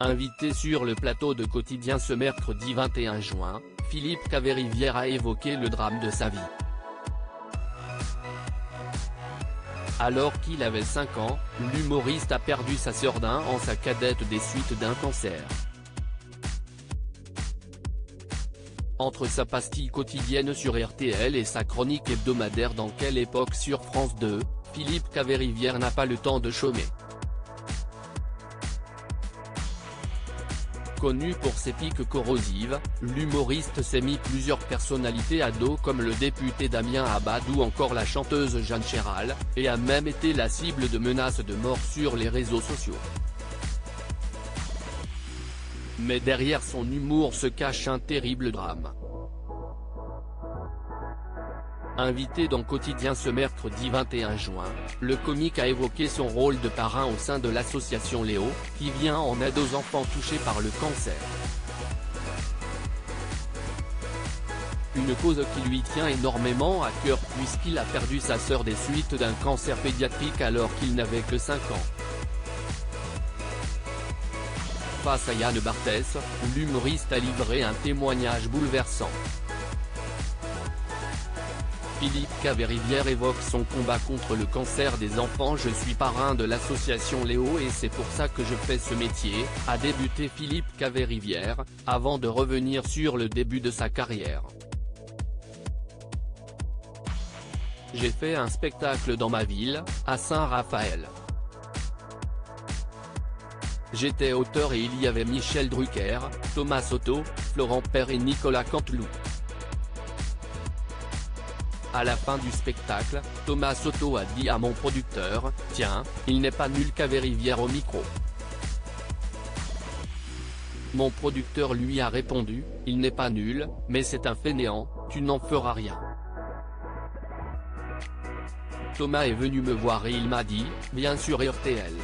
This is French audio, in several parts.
Invité sur le plateau de Quotidien ce mercredi 21 juin, Philippe Caverivière a évoqué le drame de sa vie. Alors qu'il avait 5 ans, l'humoriste a perdu sa sœur d'un an, sa cadette, des suites d'un cancer. Entre sa pastille quotidienne sur RTL et sa chronique hebdomadaire dans Quelle époque sur France 2, Philippe Caverivière n'a pas le temps de chômer. Connu pour ses piques corrosives, l'humoriste s'est mis plusieurs personnalités à dos comme le député Damien Abad ou encore la chanteuse Jeanne Chéral, et a même été la cible de menaces de mort sur les réseaux sociaux. Mais derrière son humour se cache un terrible drame. Invité dans Quotidien ce mercredi 21 juin, le comique a évoqué son rôle de parrain au sein de l'association Léo, qui vient en aide aux enfants touchés par le cancer. Une cause qui lui tient énormément à cœur puisqu'il a perdu sa sœur des suites d'un cancer pédiatrique alors qu'il n'avait que 5 ans. Face à Yann Barthès, l'humoriste a livré un témoignage bouleversant. Philippe Caverivière évoque son combat contre le cancer des enfants. Je suis parrain de l'association Léo et c'est pour ça que je fais ce métier, a débuté Philippe Caverivière, avant de revenir sur le début de sa carrière. J'ai fait un spectacle dans ma ville, à Saint-Raphaël. J'étais auteur et il y avait Michel Drucker, Thomas Soto, Florent Père et Nicolas Canteloup. À la fin du spectacle, Thomas Soto a dit à mon producteur, « Tiens, il n'est pas nul Caverivière au micro ». Mon producteur lui a répondu, « Il n'est pas nul, mais c'est un fainéant, tu n'en feras rien ». Thomas est venu me voir et il m'a dit, « Viens sur RTL ».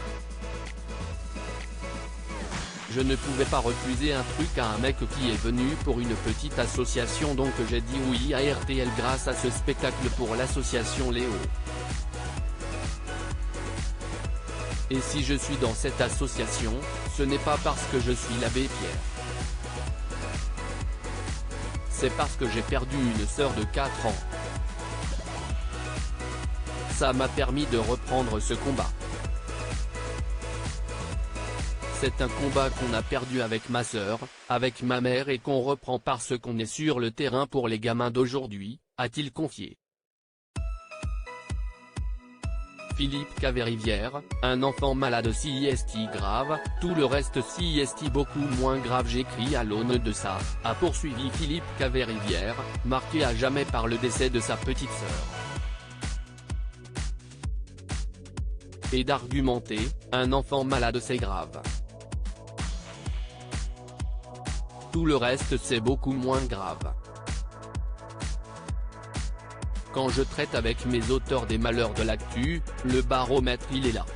Je ne pouvais pas refuser un truc à un mec qui est venu pour une petite association, donc j'ai dit oui à RTL grâce à ce spectacle pour l'association Léo. Et si je suis dans cette association, ce n'est pas parce que je suis l'abbé Pierre. C'est parce que j'ai perdu une sœur de 4 ans. Ça m'a permis de reprendre ce combat. C'est un combat qu'on a perdu avec ma sœur, avec ma mère et qu'on reprend parce qu'on est sur le terrain pour les gamins d'aujourd'hui, a-t-il confié. Philippe Caverivière, un enfant malade CIST grave, tout le reste CIST beaucoup moins grave, j'écris à l'aune de ça, a poursuivi Philippe Caverivière, marqué à jamais par le décès de sa petite sœur. Et d'argumenter, un enfant malade c'est grave. Tout le reste c'est beaucoup moins grave. Quand je traite avec mes auteurs des malheurs de l'actu, le baromètre il est là.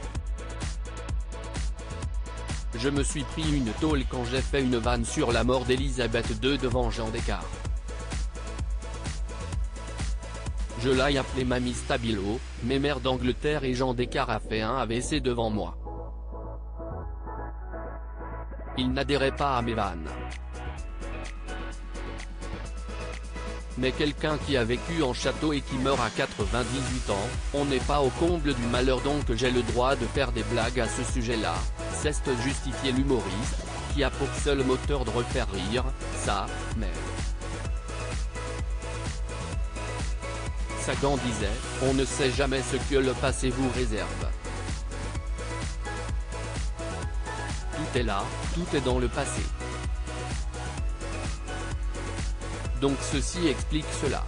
Je me suis pris une tôle quand j'ai fait une vanne sur la mort d'Elisabeth II devant Jean Descartes. Je l'ai appelé Mamie Stabilo, mais mère d'Angleterre et Jean Descartes a fait un AVC devant moi. Il n'adhérait pas à mes vannes. Mais quelqu'un qui a vécu en château et qui meurt à 98 ans, on n'est pas au comble du malheur, donc j'ai le droit de faire des blagues à ce sujet-là, s'est justifié l'humoriste, qui a pour seul moteur de refaire rire, sa mère. Sagan disait, on ne sait jamais ce que le passé vous réserve. Tout est là, tout est dans le passé. Donc ceci explique cela.